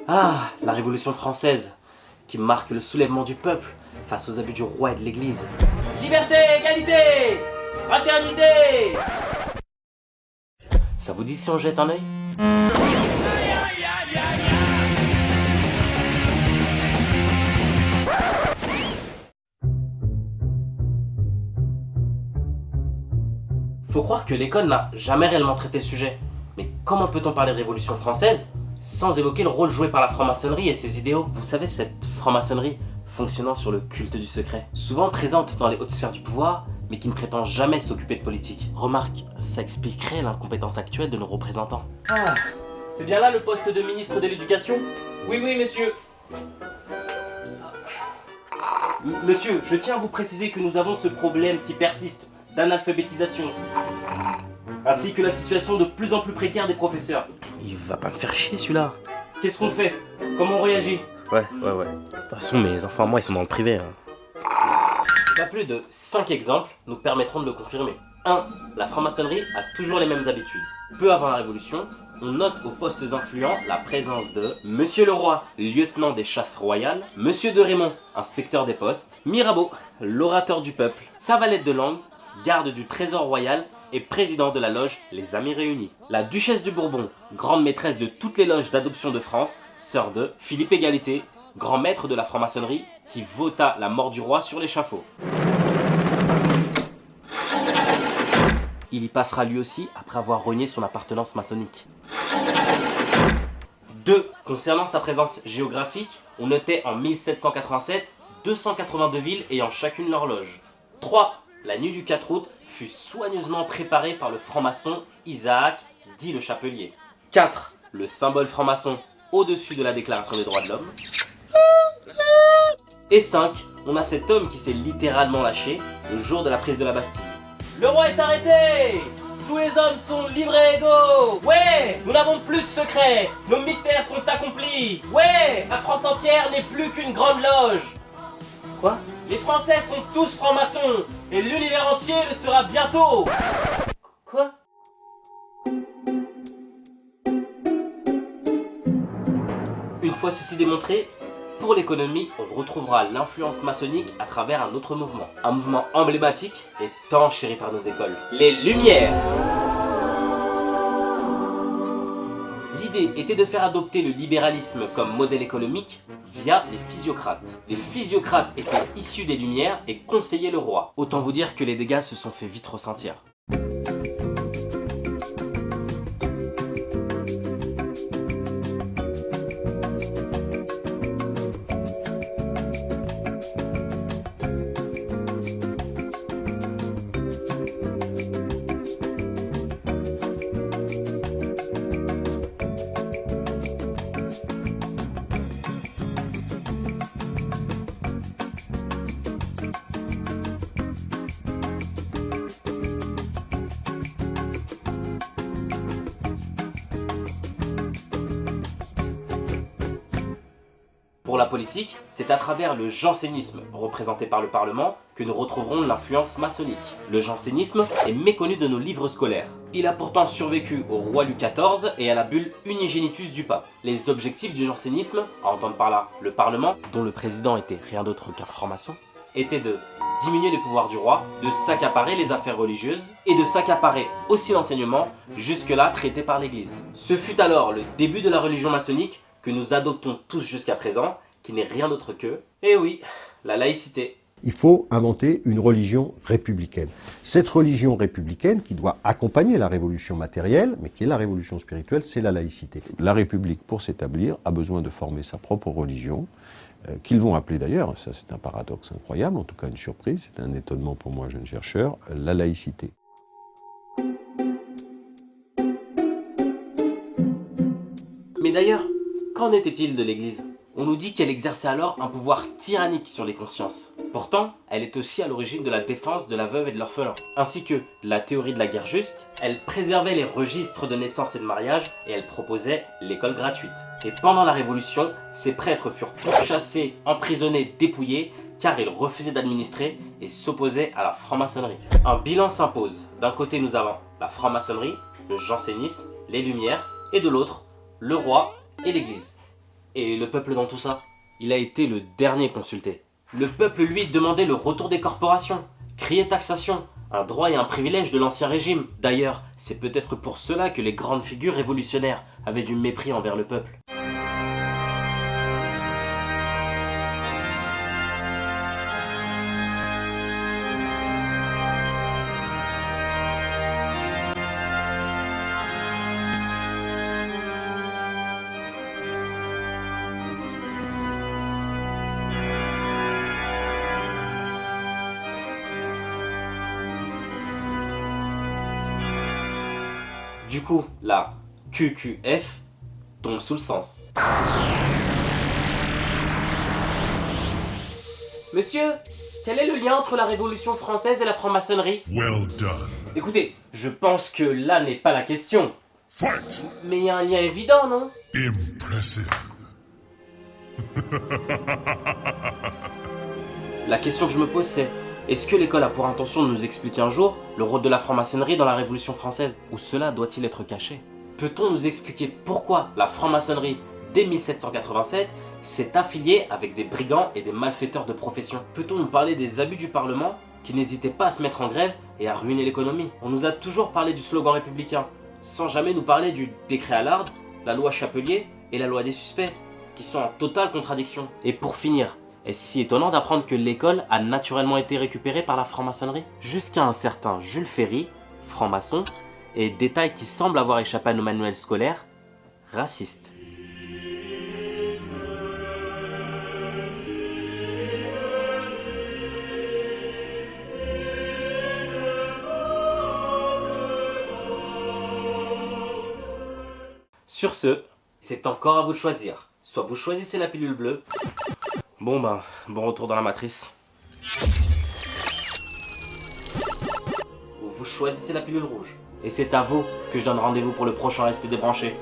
Ah, la Révolution française, qui marque le soulèvement du peuple face aux abus du roi et de l'Église. Liberté, égalité, fraternité. Ça vous dit si on jette un œil? Faut croire que l'école n'a jamais réellement traité le sujet. Mais comment peut-on parler de Révolution française sans évoquer le rôle joué par la franc-maçonnerie et ses idéaux? Vous savez, cette franc-maçonnerie fonctionnant sur le culte du secret, souvent présente dans les hautes sphères du pouvoir, mais qui ne prétend jamais s'occuper de politique. Remarque, ça expliquerait l'incompétence actuelle de nos représentants. Ah, c'est bien là le poste de ministre de l'Éducation? Oui, oui, monsieur. Monsieur, je tiens à vous préciser que nous avons ce problème qui persiste d'analphabétisation, ainsi que la situation de plus en plus précaire des professeurs. Il va pas me faire chier celui-là. Qu'est-ce qu'on fait? Comment on réagit? Ouais. De toute façon, mes enfants, moi, ils sont dans le privé. Pas plus de 5 exemples nous permettront de le confirmer. 1. La franc-maçonnerie a toujours les mêmes habitudes. Peu avant la Révolution, on note aux postes influents la présence de Monsieur le Roi, lieutenant des chasses royales, Monsieur de Raymond, inspecteur des postes, Mirabeau, l'orateur du peuple, Savalette de Langue, garde du trésor royal et président de la loge Les Amis Réunis. La duchesse de Bourbon, grande maîtresse de toutes les loges d'adoption de France, sœur de Philippe Égalité, grand maître de la franc-maçonnerie, qui vota la mort du roi sur l'échafaud. Il y passera lui aussi après avoir renié son appartenance maçonnique. 2. Concernant sa présence géographique, on notait en 1787 282 villes ayant chacune leur loge. 3. La nuit du 4 août fut soigneusement préparée par le franc-maçon Isaac, dit le Chapelier. 4. Le symbole franc-maçon au-dessus de la Déclaration des droits de l'homme. Et 5. On a cet homme qui s'est littéralement lâché le jour de la prise de la Bastille. Le roi est arrêté! Tous les hommes sont libres et égaux! Ouais! Nous n'avons plus de secrets! Nos mystères sont accomplis! Ouais! La France entière n'est plus qu'une grande loge! Quoi? Les Français sont tous francs-maçons! Et l'univers entier le sera bientôt! Quoi? Une fois ceci démontré, pour l'économie, on retrouvera l'influence maçonnique à travers un autre mouvement. Un mouvement emblématique et tant chéri par nos écoles. Les Lumières! L'idée était de faire adopter le libéralisme comme modèle économique via les physiocrates. Les physiocrates étaient issus des Lumières et conseillaient le roi. Autant vous dire que les dégâts se sont fait vite ressentir. Pour la politique, c'est à travers le jansénisme, représenté par le Parlement, que nous retrouverons l'influence maçonnique. Le jansénisme est méconnu de nos livres scolaires. Il a pourtant survécu au roi Louis XIV et à la bulle Unigenitus du pape. Les objectifs du jansénisme, à entendre par là le Parlement, dont le président était rien d'autre qu'un franc-maçon, étaient de diminuer les pouvoirs du roi, de s'accaparer les affaires religieuses et de s'accaparer aussi l'enseignement, jusque-là traité par l'Église. Ce fut alors le début de la religion maçonnique que nous adoptons tous jusqu'à présent, qui n'est rien d'autre que, eh oui, la laïcité. Il faut inventer une religion républicaine. Cette religion républicaine qui doit accompagner la révolution matérielle, mais qui est la révolution spirituelle, c'est la laïcité. La République, pour s'établir, a besoin de former sa propre religion, qu'ils vont appeler d'ailleurs, ça c'est un paradoxe incroyable, en tout cas une surprise, c'est un étonnement pour moi, jeune chercheur, la laïcité. Mais d'ailleurs, qu'en était-il de l'Église? On nous dit qu'elle exerçait alors un pouvoir tyrannique sur les consciences. Pourtant, elle est aussi à l'origine de la défense de la veuve et de l'orphelin, ainsi que de la théorie de la guerre juste. Elle préservait les registres de naissance et de mariage et elle proposait l'école gratuite. Et pendant la Révolution, ces prêtres furent pourchassés, emprisonnés, dépouillés, car ils refusaient d'administrer et s'opposaient à la franc-maçonnerie. Un bilan s'impose. D'un côté, nous avons la franc-maçonnerie, le jansénisme, les Lumières, et de l'autre, le roi et l'Église. Et le peuple dans tout ça? Il a été le dernier consulté. Le peuple, lui, demandait le retour des corporations, criait taxation, un droit et un privilège de l'ancien régime. D'ailleurs, c'est peut-être pour cela que les grandes figures révolutionnaires avaient du mépris envers le peuple. Du coup, la QQF tombe sous le sens. Monsieur, quel est le lien entre la Révolution française et la franc-maçonnerie? Well done. Écoutez, je pense que là n'est pas la question. Fight! Mais il y a un lien évident, non? Impressive. La question que je me pose c'est, est-ce que l'école a pour intention de nous expliquer un jour le rôle de la franc-maçonnerie dans la Révolution française? Ou cela doit-il être caché? Peut-on nous expliquer pourquoi la franc-maçonnerie, dès 1787, s'est affiliée avec des brigands et des malfaiteurs de profession? Peut-on nous parler des abus du Parlement qui n'hésitaient pas à se mettre en grève et à ruiner l'économie? On nous a toujours parlé du slogan républicain, sans jamais nous parler du décret Allard, la loi Chapelier et la loi des suspects, qui sont en totale contradiction. Et pour finir, est-ce si étonnant d'apprendre que l'école a naturellement été récupérée par la franc-maçonnerie? Jusqu'à un certain Jules Ferry, franc-maçon, et détail qui semble avoir échappé à nos manuels scolaires, raciste. Sur ce, c'est encore à vous de choisir. Soit vous choisissez la pilule bleue. Bon retour dans la matrice. Ou vous choisissez la pilule rouge. Et c'est à vous que je donne rendez-vous pour le prochain Restez débranchés.